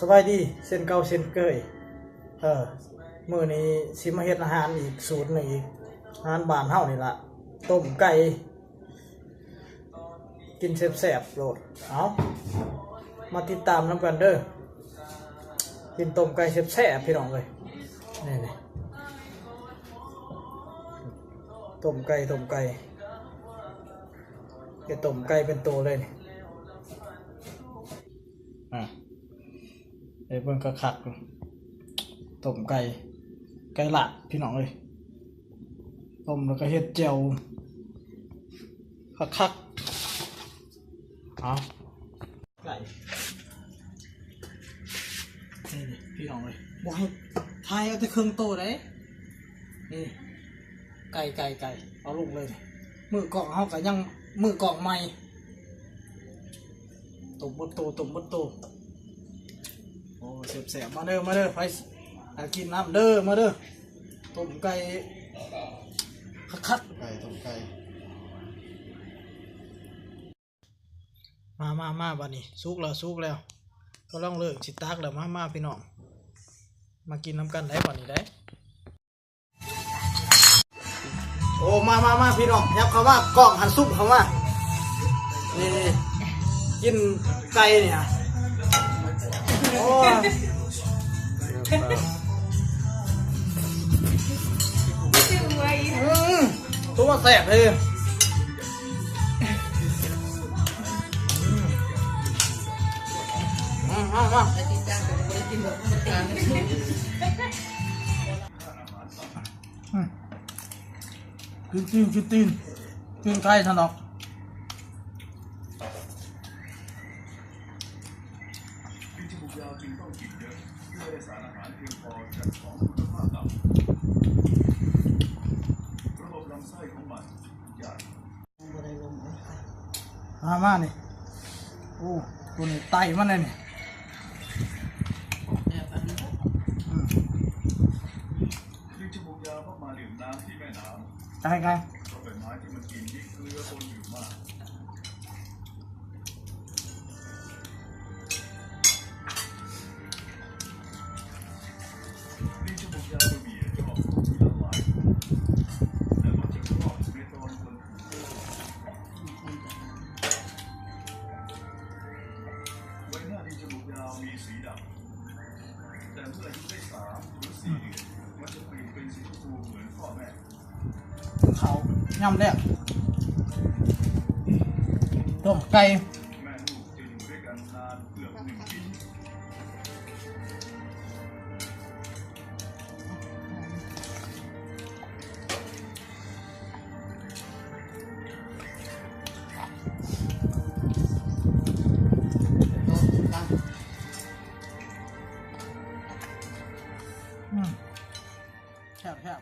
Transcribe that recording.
สบายดีเส้นเก่าเส้นเกยมื้อนี้สิมาเฮ็ดอาหารอีกสูตรหนึ่งอีกอาหารบ้านเฮานี่ล่ะต้มไก่กินแซ่บๆโลดเอามาติดตามนำกันเด้อกินต้มไก่แซ่บๆพี่น้องเอ้ยนี่ต้มไก่ต้มไก่เป็นตัวเลยนี่ไอ้เบิ่งคักๆต้มไก่หลัดพี่น้องเลยต้มแล้วก็เฮ็ดเจียวคักเอาไก่นี่พี่น้องเลยบอกให้ทายเอาแต่เครื่องโตได้นี่ไก่เอาลงเลยมือกล่องเฮาก็ยังมือกล่องใหม่ต้มบดโตโอ้แซ่บๆมาเด้อไปกินน้ำเด้อมาเด้อต้มไก่คักๆต้มไก่มาบัดนี้สุกแล้วก็ลองเลิกสิตักแล้วมาพี่น้องมากินน้ำกันได้บัดนี้ได้โอ้มาพี่น้องยับเข้ามากล่องหันซุปเข้ามานี่กินไก่เนี่ยโอ้ตัวแสบเลยมากินตีนไก่ท่านดอกมานี่โอ้ตัวนี้ไตมันเลยนี่ไก่มีสีดำแต่เมื่ออายุได้3 หรือ 4 เดือนมันจะเปลี่ยนเป็นสีชมพูเหมือนพ่อแม่เขาย่ำแรกต้มไก่แม่ลูกจะอยู่ด้วยกันนานเกือบ1 ปีแซ่บ